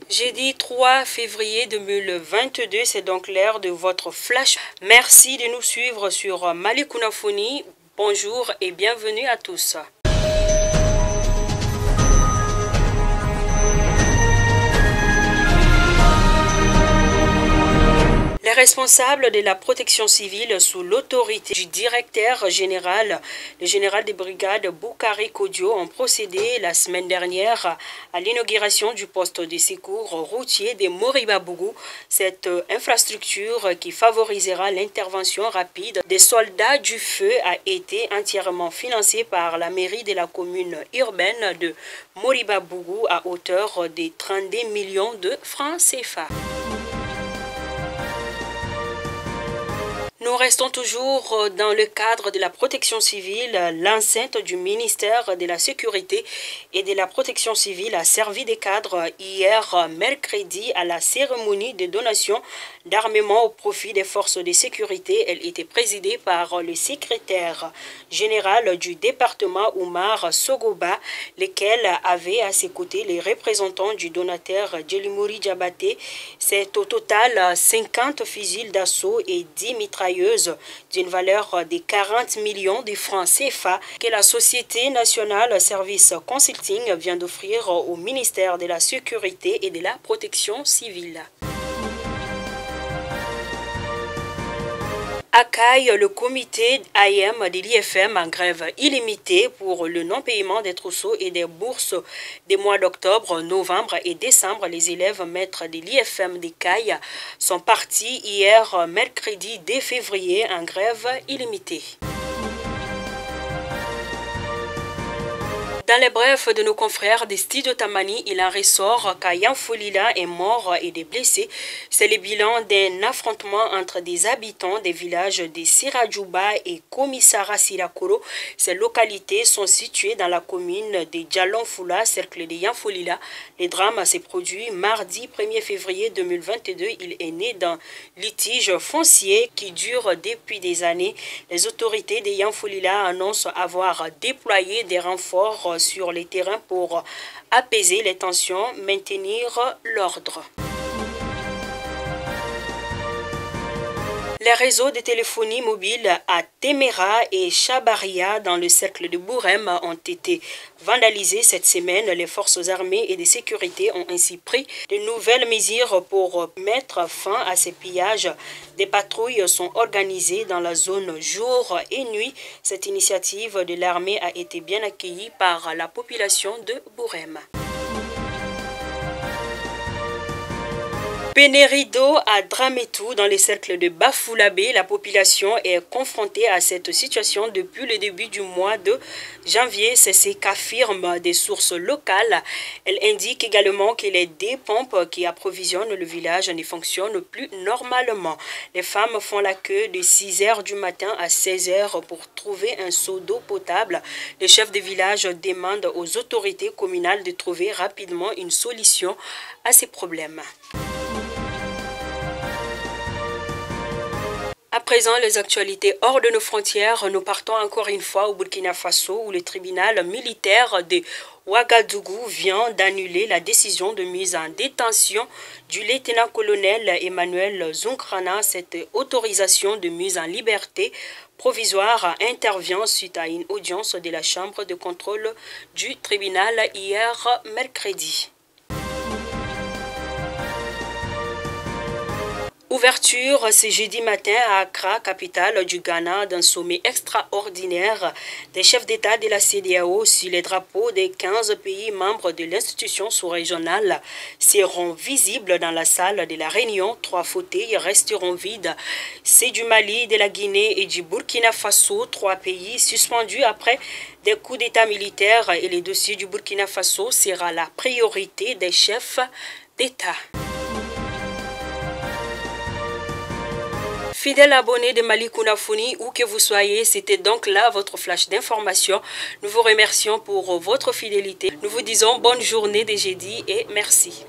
Jeudi 3 février 2022, c'est donc l'heure de votre flash. Merci de nous suivre sur Mali Kunafoni. Bonjour et bienvenue à tous. Les responsables de la protection civile sous l'autorité du directeur général, le général des brigades Boukari Kodio, ont procédé la semaine dernière à l'inauguration du poste de secours routier de Moriba-Bougou. Cette infrastructure qui favorisera l'intervention rapide des soldats du feu a été entièrement financée par la mairie de la commune urbaine de Moriba-Bougou à hauteur de 32 millions de francs CFA. Nous restons toujours dans le cadre de la protection civile. L'enceinte du ministère de la Sécurité et de la Protection civile a servi de cadre hier mercredi à la cérémonie de donation d'armement au profit des forces de sécurité. Elle était présidée par le secrétaire général du département Oumar Sogoba, lequel avait à ses côtés les représentants du donateur Djelimouri Diabaté. C'est au total 50 fusils d'assaut et 10 mitrailleurs d'une valeur de 40 millions de francs CFA que la Société nationale Service Consulting vient d'offrir au ministère de la Sécurité et de la Protection civile. Accueille le comité AM de l'IFM en grève illimitée pour le non-paiement des trousseaux et des bourses des mois d'octobre, novembre et décembre. Les élèves maîtres de l'IFM des Cailles sont partis hier mercredi 2 février en grève illimitée. Dans les brefs de nos confrères des studios Tamani, il en ressort qu'Ayan Folila est mort et des blessés. C'est le bilan d'un affrontement entre des habitants des villages de Siradjouba et Komissara Sirakoro. Ces localités sont situées dans la commune de Djalonfoula, cercle de Yanfolila. Le drame s'est produit mardi 1er février 2022. Il est né d'un litige foncier qui dure depuis des années. Les autorités de Yanfolila annoncent avoir déployé des renforts sur les terrains pour apaiser les tensions, maintenir l'ordre. Les réseaux de téléphonie mobile à Temera et Chabaria dans le cercle de Bourem ont été vandalisés cette semaine. Les forces armées et de sécurité ont ainsi pris de nouvelles mesures pour mettre fin à ces pillages. Des patrouilles sont organisées dans la zone jour et nuit. Cette initiative de l'armée a été bien accueillie par la population de Bourem. Pénurie d'eau à Dramétou dans les cercles de Bafoulabé. La population est confrontée à cette situation depuis le début du mois de janvier. C'est ce qu'affirment des sources locales. Elle indique également que les deux pompes qui approvisionnent le village ne fonctionnent plus normalement. Les femmes font la queue de 6 h du matin à 16 h pour trouver un seau d'eau potable. Le chef de village demande aux autorités communales de trouver rapidement une solution à ces problèmes. À présent, les actualités hors de nos frontières. Nous partons encore une fois au Burkina Faso où le tribunal militaire de Ouagadougou vient d'annuler la décision de mise en détention du lieutenant-colonel Emmanuel Zunkrana. Cette autorisation de mise en liberté provisoire intervient suite à une audience de la chambre de contrôle du tribunal hier mercredi. Ouverture ce jeudi matin à Accra, capitale du Ghana, d'un sommet extraordinaire des chefs d'État de la CEDEAO sur les drapeaux des 15 pays membres de l'institution sous-régionale seront visibles dans la salle de la réunion. 3 fauteuils resteront vides. C'est du Mali, de la Guinée et du Burkina Faso, 3 pays suspendus après des coups d'État militaires, et le dossier du Burkina Faso sera la priorité des chefs d'État. Fidèles abonnés de Mali Kunafoni, où que vous soyez, c'était donc là votre flash d'information. Nous vous remercions pour votre fidélité. Nous vous disons bonne journée de jeudi et merci.